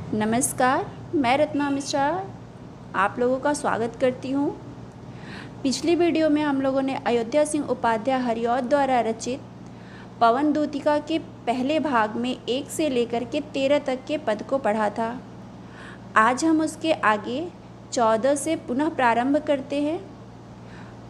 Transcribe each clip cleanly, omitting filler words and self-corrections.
नमस्कार, मैं रत्ना मिश्रा आप लोगों का स्वागत करती हूँ। पिछली वीडियो में हम लोगों ने अयोध्या सिंह उपाध्याय हरिऔध द्वारा रचित पवन दूतिका के पहले भाग में 1 से लेकर के 13 तक के पद को पढ़ा था। आज हम उसके आगे 14 से पुनः प्रारंभ करते हैं।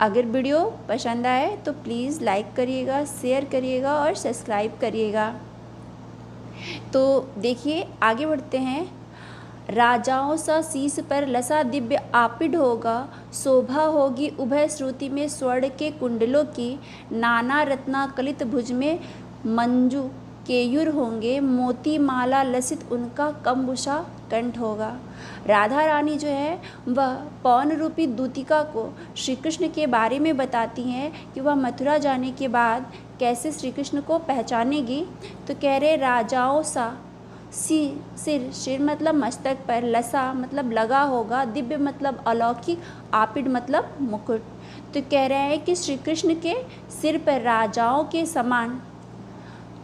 अगर वीडियो पसंद आए तो प्लीज़ लाइक करिएगा, शेयर करिएगा और सब्सक्राइब करिएगा। तो देखिए आगे बढ़ते हैं। राजाओं सा शीस पर लसा दिव्य आपिड होगा, शोभा होगी उभय श्रुति में स्वर्ण के कुंडलों की, नाना रत्ना कलित भुज में मंजू केयूर होंगे, मोती माला लसित उनका कम्बुषा कंठ होगा। राधा रानी जो है वह पवन रूपी दूतिका को श्री कृष्ण के बारे में बताती हैं कि वह मथुरा जाने के बाद कैसे श्री कृष्ण को पहचानेगी। तो कह रहे राजाओं सा सिर मतलब मस्तक पर, लसा मतलब लगा होगा, दिव्य मतलब अलौकिक, आपिड मतलब मुकुट। तो कह रहे हैं कि श्री कृष्ण के सिर पर राजाओं के समान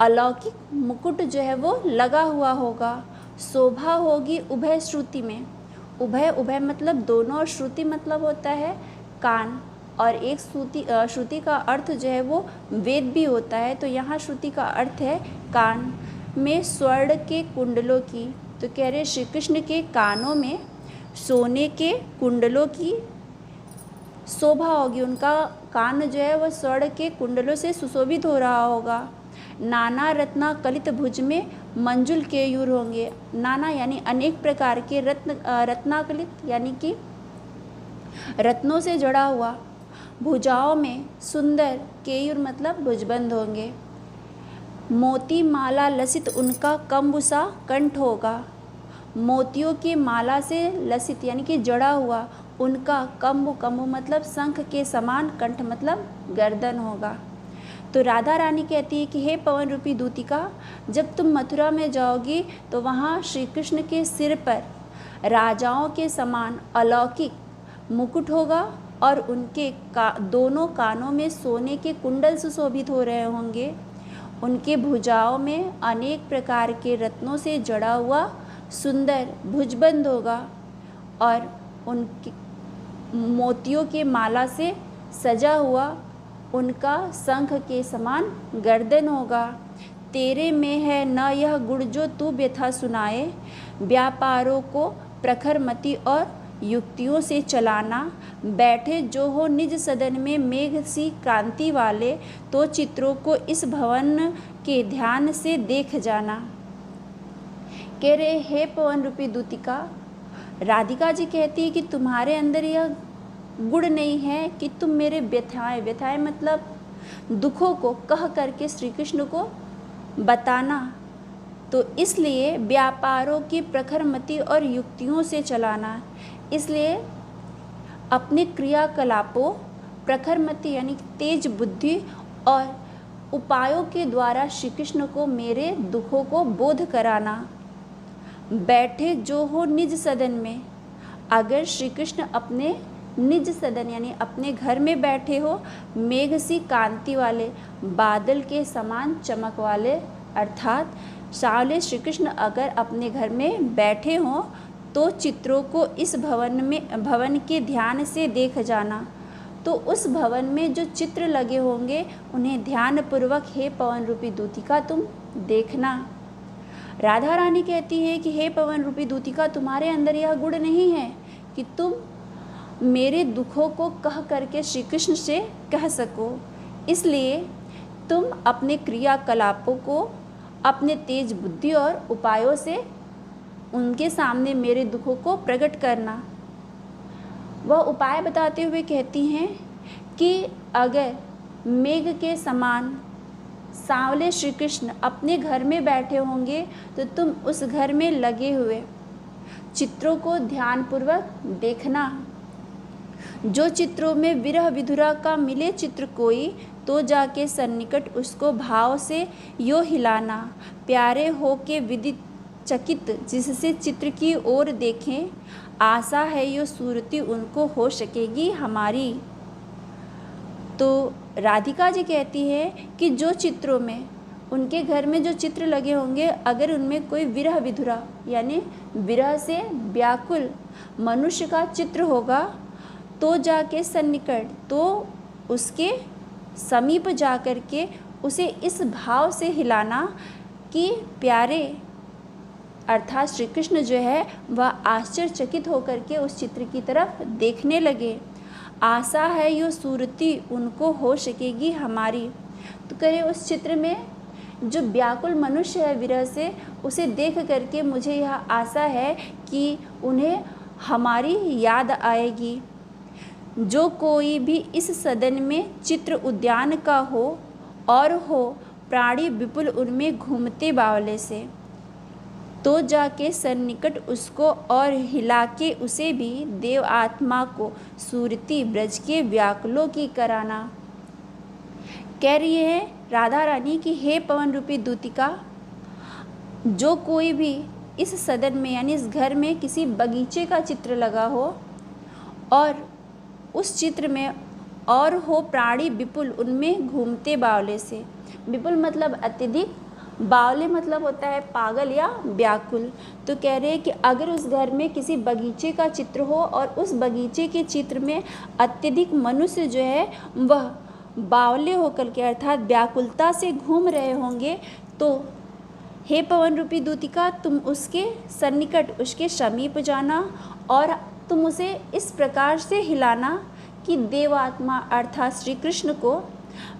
अलौकिक मुकुट जो है वो लगा हुआ होगा। शोभा होगी उभय श्रुति में, उभय मतलब दोनों, और श्रुति मतलब होता है कान, और एक श्रुति का अर्थ जो है वो वेद भी होता है। तो यहाँ श्रुति का अर्थ है कान में स्वर्ण के कुंडलों की। तो कह रहे श्री कृष्ण के कानों में सोने के कुंडलों की शोभा होगी, उनका कान जो है वह स्वर्ण के कुंडलों से सुशोभित हो रहा होगा। नाना रत्ना कलित भुज में मंजुल केयूर होंगे। नाना यानी अनेक प्रकार के रत्नाकलित यानी कि रत्नों से जड़ा हुआ, भुजाओं में सुंदर, केयूर मतलब भुजबंद होंगे। मोती माला लसित उनका कम्बुसा कंठ होगा। मोतियों की माला से लसित यानी कि जड़ा हुआ उनका कम्बु मतलब शंख के समान, कंठ मतलब गर्दन होगा। तो राधा रानी कहती है कि हे पवन रूपी दूतिका, जब तुम मथुरा में जाओगी तो वहाँ श्री कृष्ण के सिर पर राजाओं के समान अलौकिक मुकुट होगा, और उनके दोनों कानों में सोने के कुंडल सुशोभित हो रहे होंगे। उनके भुजाओं में अनेक प्रकार के रत्नों से जड़ा हुआ सुंदर भुजबंद होगा, और उनके मोतियों के माला से सजा हुआ उनका शंख के समान गर्दन होगा। तेरे में है न यह गुण जो तू व्यथा सुनाए, व्यापारों को प्रखर मति और युक्तियों से चलाना, बैठे जो हो निज सदन में मेघ सी कांति वाले, तो चित्रों को इस भवन के ध्यान से देख जाना। कह रहे हे पवन रूपी दूतिका, राधिका जी कहती है कि तुम्हारे अंदर यह गुण नहीं है कि तुम मेरे व्यथाएं मतलब दुखों को कह करके श्री कृष्ण को बताना। तो इसलिए व्यापारों की प्रखरमति और युक्तियों से चलाना, इसलिए अपने क्रियाकलापों, प्रखरमति यानी तेज बुद्धि और उपायों के द्वारा श्री कृष्ण को मेरे दुखों को बोध कराना। बैठे जो हो निज सदन में, अगर श्री कृष्ण अपने निज सदन यानी अपने घर में बैठे हो, मेघ सी कांति वाले, बादल के समान चमक वाले, अर्थात सावले श्री कृष्ण अगर अपने घर में बैठे हों तो चित्रों को इस भवन के ध्यान से देख जाना। तो उस भवन में जो चित्र लगे होंगे उन्हें ध्यानपूर्वक हे पवन रूपी दूतिका तुम देखना। राधा रानी कहती है कि हे पवन रूपी दूतिका, तुम्हारे अंदर यह गुण नहीं है कि तुम मेरे दुखों को कह करके श्री कृष्ण से कह सको, इसलिए तुम अपने क्रियाकलापों को अपने तेज बुद्धि और उपायों से उनके सामने मेरे दुखों को प्रकट करना। वह उपाय बताते हुए कहती हैं कि अगर मेघ के समान सांवले श्री कृष्ण अपने घर में बैठे होंगे तो तुम उस घर में लगे हुए चित्रों को ध्यानपूर्वक देखना। जो चित्रों में विरह विधुरा का मिले चित्र कोई, तो जाके सन्निकट उसको भाव से यो हिलाना। प्यारे हो के विदित चकित जिससे चित्र की ओर देखें, आशा है यो सूरती उनको हो सकेगी हमारी। तो राधिका जी कहती है कि जो चित्रों में उनके घर में जो चित्र लगे होंगे, अगर उनमें कोई विरह विधुरा यानी विरह से व्याकुल मनुष्य का चित्र होगा तो जाके सन्निकट, तो उसके समीप जा कर के उसे इस भाव से हिलाना कि प्यारे अर्थात श्री कृष्ण जो है वह आश्चर्यचकित होकर के उस चित्र की तरफ देखने लगे। आशा है यो सूरती उनको हो सकेगी हमारी। तो करे उस चित्र में जो व्याकुल मनुष्य है विरह से, उसे देख करके मुझे यह आशा है कि उन्हें हमारी याद आएगी। जो कोई भी इस सदन में चित्र उद्यान का हो और हो प्राणी विपुल उनमें घूमते बावले से, तो जाके सन्निकट उसको और हिला के उसे भी देव आत्मा को सूरती ब्रज के व्याकुलों की कराना। कह रही है राधा रानी कि हे पवन रूपी दूतिका, जो कोई भी इस सदन में यानी इस घर में किसी बगीचे का चित्र लगा हो और उस चित्र में और हो प्राणी विपुल उनमें घूमते बावले से, विपुल मतलब अत्यधिक, बावले मतलब होता है पागल या व्याकुल। तो कह रहे हैं कि अगर उस घर में किसी बगीचे का चित्र हो और उस बगीचे के चित्र में अत्यधिक मनुष्य जो है वह बावले होकर के अर्थात व्याकुलता से घूम रहे होंगे, तो हे पवन रूपी दूतिका, तुम उसके सन्निकट उसके समीप जाना और तुम उसे इस प्रकार से हिलाना कि देवात्मा अर्थात श्री कृष्ण को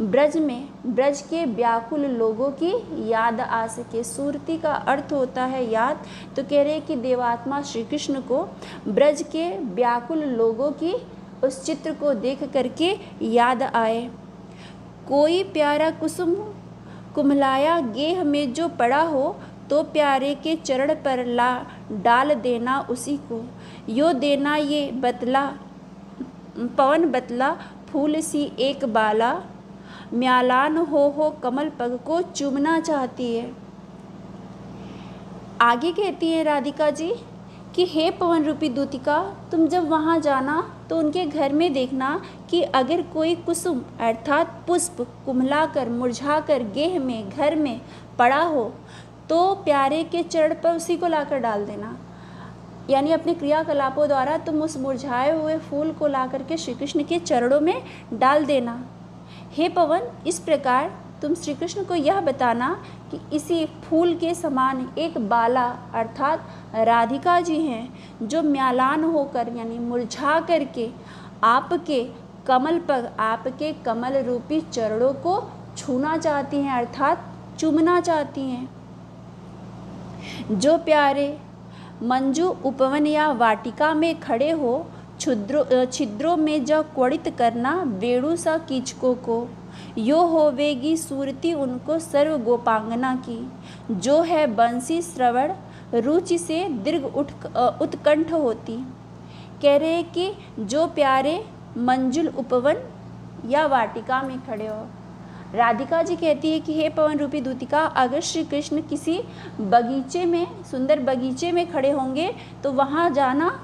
ब्रज में ब्रज के व्याकुल लोगों की याद आ सके। सूरती का अर्थ होता है याद। तो कह रहे कि देवात्मा श्री कृष्ण को ब्रज के व्याकुल लोगों की उस चित्र को देख करके याद आए। कोई प्यारा कुसुम कुम्हलाया गेह में जो पड़ा हो, तो प्यारे के चरण पर ला डाल देना उसी को। यो देना ये बतला पवन बतला फूल सी एक बाला, म्यालान हो कमल पग को चूमना चाहती है। आगे कहती है राधिका जी कि हे पवन रूपी दूतिका, तुम जब वहाँ जाना तो उनके घर में देखना कि अगर कोई कुसुम अर्थात पुष्प कुम्हला कर मुरझा कर गेह में घर में पड़ा हो, तो प्यारे के चरण पर उसी को लाकर डाल देना। यानी अपने क्रियाकलापों द्वारा तुम उस मुरझाए हुए फूल को ला करके श्री कृष्ण के चरणों में डाल देना। हे पवन, इस प्रकार तुम श्री कृष्ण को यह बताना कि इसी फूल के समान एक बाला अर्थात राधिका जी हैं जो म्यालान होकर यानी मुरझा करके आपके कमल पर आपके कमल रूपी चरणों को छूना चाहती हैं अर्थात चूमना चाहती हैं। जो प्यारे मंजू उपवन या वाटिका में खड़े हो, छिद्रों में जो क्वड़ित करना वेणु सा कीचकों को। यो होवेगी सूरती उनको सर्व गोपांगना की, जो है बंसी श्रवण रुचि से दीर्घ उत्कंठ होती। कह रहे कि जो प्यारे मंजुल उपवन या वाटिका में खड़े हो। राधिका जी कहती है कि हे पवन रूपी दूतिका, अगर श्री कृष्ण किसी बगीचे में सुंदर बगीचे में खड़े होंगे तो वहाँ जाना,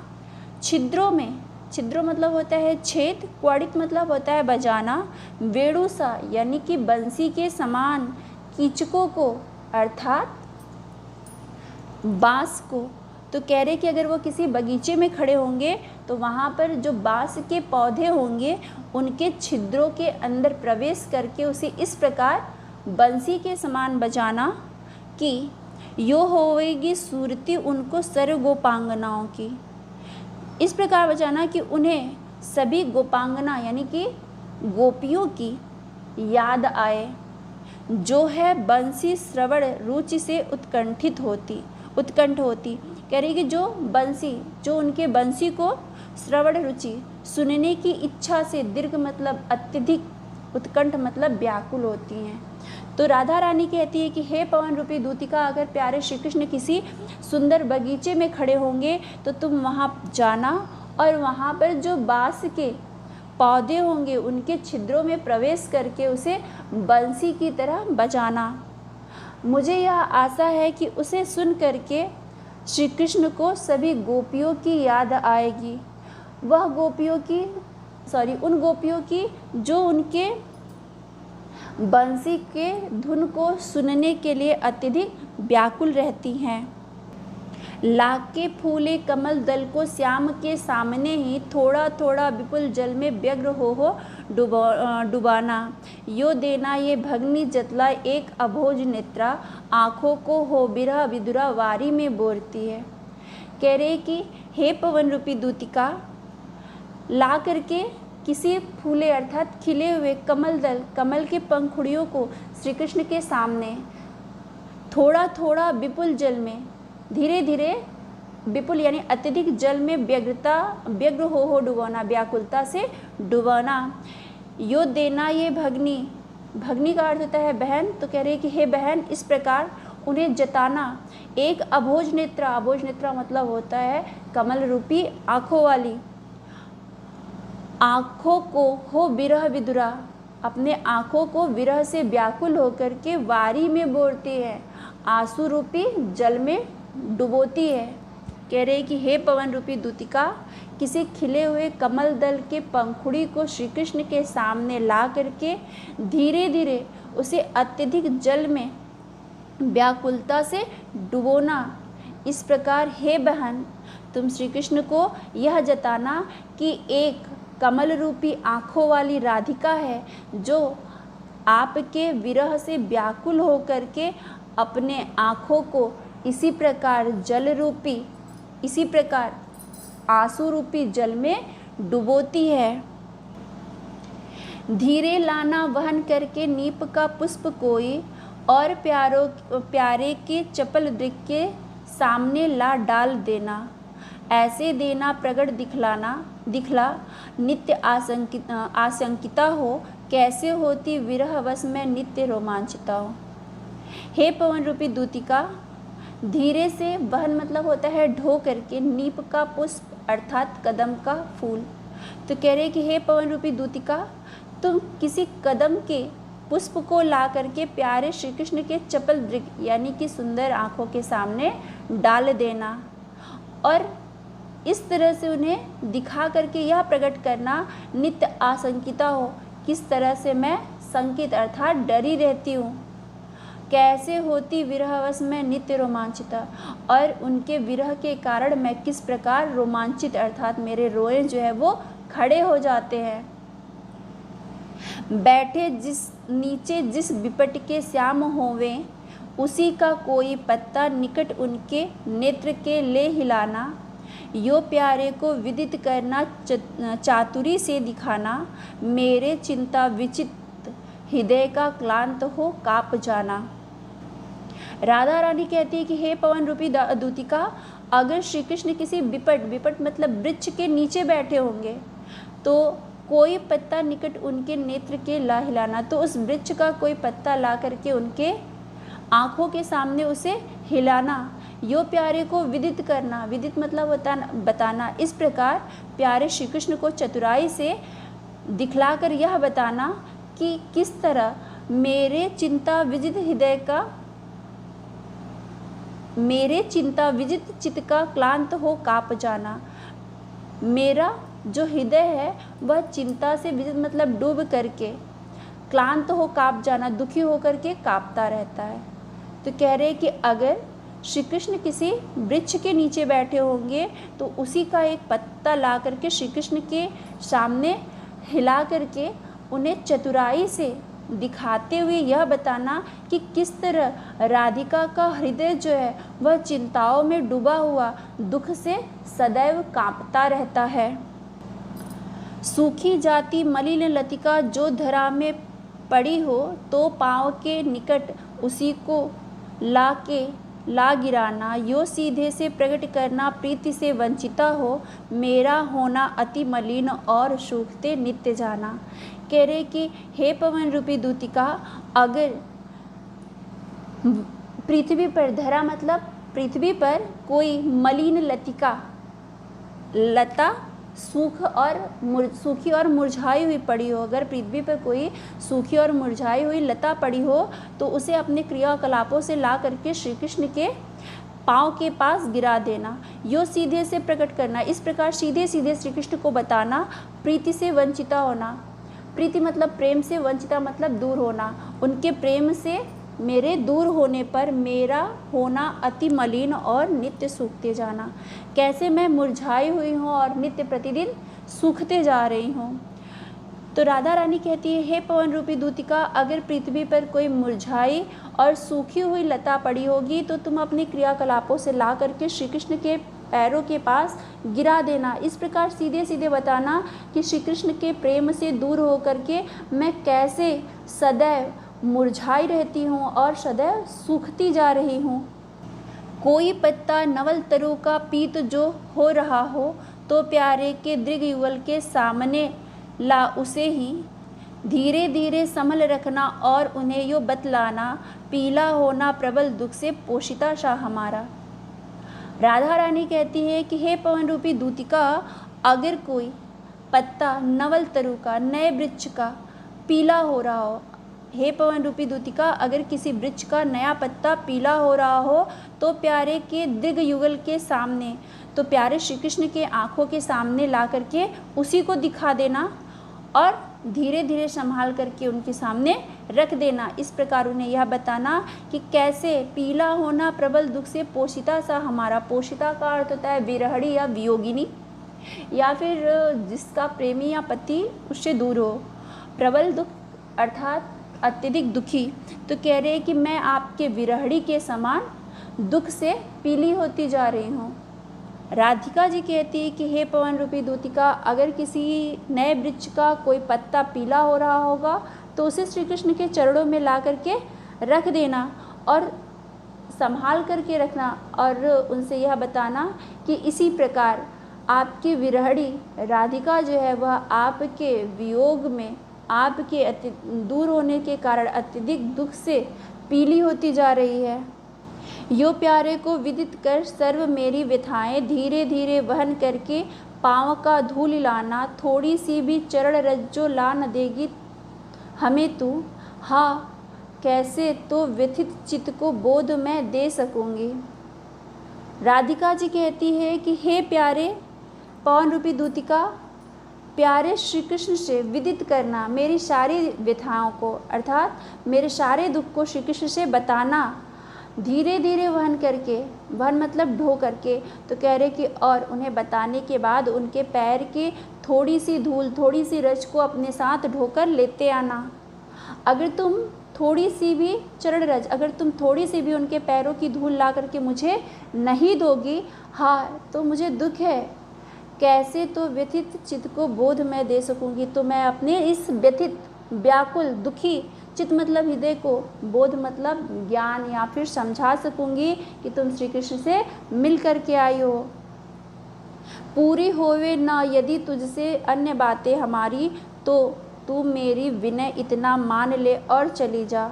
छिद्रों में, छिद्रों मतलब होता है छेद, क्वड़ित मतलब होता है बजाना, वेणुसा यानी कि बंसी के समान, कीचकों को अर्थात बांस को। तो कह रहे कि अगर वो किसी बगीचे में खड़े होंगे तो वहाँ पर जो बांस के पौधे होंगे उनके छिद्रों के अंदर प्रवेश करके उसे इस प्रकार बंसी के समान बजाना कि यो होवेगी सूरती उनको सर्व गोपांगनाओं की। इस प्रकार बजाना कि उन्हें सभी गोपांगना यानी कि गोपियों की याद आए, जो है बंसी श्रवण रुचि से उत्कंठ होती। कह रही कि जो बंसी, जो उनके बंसी को श्रवण रुचि सुनने की इच्छा से दीर्घ मतलब अत्यधिक, उत्कंठ मतलब व्याकुल होती हैं। तो राधा रानी कहती है कि हे पवन रूपी दूतिका, अगर प्यारे श्री कृष्ण किसी सुंदर बगीचे में खड़े होंगे तो तुम वहाँ जाना और वहाँ पर जो बांस के पौधे होंगे उनके छिद्रों में प्रवेश करके उसे बंसी की तरह बजाना। मुझे यह आशा है कि उसे सुन करके श्री कृष्ण को सभी गोपियों की याद आएगी। वह गोपियों की उन गोपियों की जो उनके बंसी के धुन को सुनने के लिए अत्यधिक व्याकुल रहती हैं। लाख के फूले कमल दल को श्याम के सामने ही थोड़ा थोड़ा विपुल जल में व्यग्र हो डुबाना। यो देना ये भगनी जतला एक अभोज नेत्रा, आँखों को हो बिरह विदुरा वारी में बोरती है। कह रहे कि हे पवन रूपी दूतिका, ला करके किसी फूले अर्थात खिले हुए कमल दल, कमल के पंखुड़ियों को श्री कृष्ण के सामने थोड़ा थोड़ा विपुल जल में, धीरे धीरे, विपुल यानी अत्यधिक जल में व्यग्र हो डुबाना, व्याकुलता से डुबाना। यो देना ये भगनी, भगनी का अर्थ होता है बहन, तो कह रहे कि हे बहन, इस प्रकार उन्हें जताना। एक अभोज नेत्रा, अभोज नेत्रा मतलब होता है कमल रूपी आँखों वाली, आँखों को हो विरह विदुरा, अपने आँखों को विरह से व्याकुल होकर के वारी में बोरती है, आंसू रूपी जल में डुबोती है। कह रहे कि हे पवन रूपी दूतिका, किसी खिले हुए कमल दल के पंखुड़ी को श्री कृष्ण के सामने ला करके धीरे धीरे उसे अत्यधिक जल में व्याकुलता से डुबोना। इस प्रकार हे बहन, तुम श्री कृष्ण को यह जताना कि एक कमल रूपी आँखों वाली राधिका है जो आपके विरह से व्याकुल होकर के अपने आँखों को इसी प्रकार जल रूपी, इसी प्रकार आंसू रूपी जल में डुबोती है। धीरे लाना वहन करके नीप का पुष्प कोई, और प्यारे के चपल दृक के सामने ला डाल देना। ऐसे देना प्रगट दिखला नित्य आशंकिता हो, कैसे होती विरह वश में नित्य रोमांचिता हो। हे पवन रूपी दूतिका, धीरे से वहन मतलब होता है ढो करके, नीप का पुष्प अर्थात कदम का फूल। तो कह रहे कि हे पवन रूपी दूतिका, तुम किसी कदम के पुष्प को ला करके प्यारे श्री कृष्ण के चपल दृक यानी कि सुंदर आँखों के सामने डाल देना, और इस तरह से उन्हें दिखा करके यह प्रकट करना नित्य आशंकिता हो, किस तरह से मैं संकित अर्थात डरी रहती हूँ। कैसे होती विरहवश में नित्य रोमांचिता, और उनके विरह के कारण मैं किस प्रकार रोमांचित अर्थात मेरे रोए जो है वो खड़े हो जाते हैं। बैठे नीचे जिस विपट के श्याम होवे, उसी का कोई पत्ता निकट उनके नेत्र के ले हिलाना। यो प्यारे को विदित करना चातुरी से दिखाना, मेरे चिंता विचित हृदय का क्लांत हो काप जाना। राधा रानी कहती है कि हे पवन रूपी दूतिका, अगर श्री कृष्ण किसी विपट मतलब वृक्ष के नीचे बैठे होंगे तो कोई पत्ता निकट उनके नेत्र के ला हिलाना, तो उस वृक्ष का कोई पत्ता ला करके उनके आँखों के सामने उसे हिलाना। यो प्यारे को विदित करना, विदित मतलब बताना, इस प्रकार प्यारे श्री कृष्ण को चतुराई से दिखलाकर यह बताना कि किस तरह मेरे चिंता विजित चित्त का क्लांत हो काप जाना। मेरा जो हृदय है वह चिंता से विजित मतलब डूब करके, क्लांत हो काप जाना, दुखी होकर के कांपता रहता है। तो कह रहे कि अगर श्री कृष्ण किसी वृक्ष के नीचे बैठे होंगे तो उसी का एक पत्ता ला करके श्री कृष्ण के सामने हिला करके उन्हें चतुराई से दिखाते हुए यह बताना कि किस तरह राधिका का हृदय जो है वह चिंताओं में डूबा हुआ दुख से सदैव कांपता रहता है। सूखी जाती मलिन लतिका जो धरा में पड़ी हो, तो पाँव के निकट उसी को ला गिराना। यो सीधे से प्रकट करना प्रीति से वंचिता हो, मेरा होना अति मलिन और सूखते नित्य जाना। कह रहे कि हे पवन रूपी दूतिका, अगर पृथ्वी पर, धरा मतलब पृथ्वी पर कोई मलिन लता सूखी और मुरझाई हुई पड़ी हो, अगर पृथ्वी पर कोई सूखी और मुरझाई हुई लता पड़ी हो तो उसे अपने क्रियाकलापों से ला करके श्री कृष्ण के पाँव के पास गिरा देना। यो सीधे से प्रकट करना, इस प्रकार सीधे सीधे श्री कृष्ण को बताना, प्रीति से वंचिता होना, प्रीति मतलब प्रेम से, वंचिता मतलब दूर होना। उनके प्रेम से मेरे दूर होने पर मेरा होना अति मलिन और नित्य सूखते जाना। कैसे मैं मुरझाई हुई हूँ और नित्य प्रतिदिन सूखते जा रही हूँ। तो राधा रानी कहती है, हे पवन रूपी दूतिका, अगर पृथ्वी पर कोई मुरझाई और सूखी हुई लता पड़ी होगी तो तुम अपने क्रियाकलापों से ला करके श्री कृष्ण के पैरों के पास गिरा देना। इस प्रकार सीधे सीधे बताना कि श्री कृष्ण के प्रेम से दूर होकर के मैं कैसे सदैव मुरझाई रहती हूँ और सदैव सूखती जा रही हूँ। कोई पत्ता नवल तरु का पीत जो हो रहा हो तो प्यारे के दृढ़ युगल के सामने ला उसे ही धीरे धीरे संभल रखना और उन्हें यो बतलाना, पीला होना प्रबल दुख से पोषिता शाह हमारा। राधा रानी कहती है कि हे पवन रूपी दूतिका, अगर कोई पत्ता नवल तरु का, नए वृक्ष का पीला हो रहा हो, हे पवन रूपी दूतिका, अगर किसी वृक्ष का नया पत्ता पीला हो रहा हो तो प्यारे के दिग युगल के सामने, तो प्यारे श्री कृष्ण के आँखों के सामने ला करके उसी को दिखा देना और धीरे धीरे संभाल करके उनके सामने रख देना। इस प्रकार उन्हें यह बताना कि कैसे पीला होना प्रबल दुख से पोषिता सा हमारा। पोषिता का अर्थ होता है विरहड़ी या वियोगिनी, या फिर जिसका प्रेमी या पति उससे दूर हो। प्रबल दुख अर्थात अत्यधिक दुखी। तो कह रहे हैं कि मैं आपके विरहड़ी के समान दुख से पीली होती जा रही हूँ। राधिका जी कहती है कि हे पवन रूपी दूतिका, अगर किसी नए वृक्ष का कोई पत्ता पीला हो रहा होगा तो उसे श्री कृष्ण के चरणों में ला करके रख देना और संभाल करके रखना और उनसे यह बताना कि इसी प्रकार आपकी विरहड़ी राधिका जो है वह आपके वियोग में, आपके दूर होने के कारण अत्यधिक दुख से पीली होती जा रही है। यो प्यारे को विदित कर सर्व मेरी व्यथाएं धीरे धीरे वहन करके पाँव का धूल लाना, थोड़ी सी भी चरण रज्जो ला न देगी हमें तू। हाँ, कैसे तो व्यथित चित्त को बोध मैं दे सकूंगी। राधिका जी कहती है कि हे प्यारे पवन रूपी दूतिका, प्यारे श्री कृष्ण से विदित करना मेरी सारी व्यथाओं को, अर्थात मेरे सारे दुख को श्री कृष्ण से बताना, धीरे धीरे वहन करके, वहन मतलब ढो करके। तो कह रहे कि और उन्हें बताने के बाद उनके पैर के थोड़ी सी धूल, थोड़ी सी रज को अपने साथ ढोकर लेते आना। अगर तुम थोड़ी सी भी चरण रज, अगर तुम थोड़ी सी भी उनके पैरों की धूल ला करके मुझे नहीं दोगी, हाँ, तो मुझे दुख है। कैसे तो व्यथित चित्त को बोध मैं दे सकूंगी। तो मैं अपने इस व्यथित, व्याकुल, दुखी चित्त मतलब हृदय को, बोध मतलब ज्ञान या फिर समझा सकूंगी कि तुम श्री कृष्ण से मिल करके आई हो। पूरी होवे न यदि तुझसे अन्य बातें हमारी, तो तू मेरी विनय इतना मान ले और चली जा।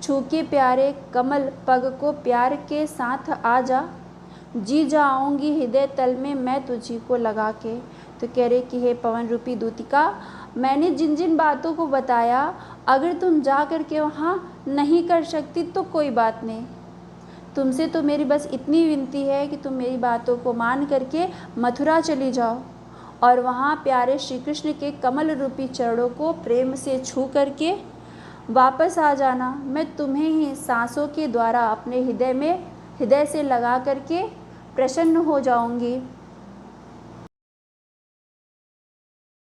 छू के प्यारे कमल पग को प्यार के साथ आ जा, जी जाऊंगी हृदय तल में मैं तुझी को लगा के। तो कह रहे कि हे पवन रूपी दूतिका, मैंने जिन जिन बातों को बताया, अगर तुम जा कर के वहाँ नहीं कर सकती तो कोई बात नहीं। तुमसे तो मेरी बस इतनी विनती है कि तुम मेरी बातों को मान करके मथुरा चली जाओ और वहाँ प्यारे श्री कृष्ण के कमल रूपी चरणों को प्रेम से छू करके वापस आ जाना। मैं तुम्हें ही सांसों के द्वारा अपने हृदय में, हृदय से लगा करके प्रसन्न हो जाऊंगी।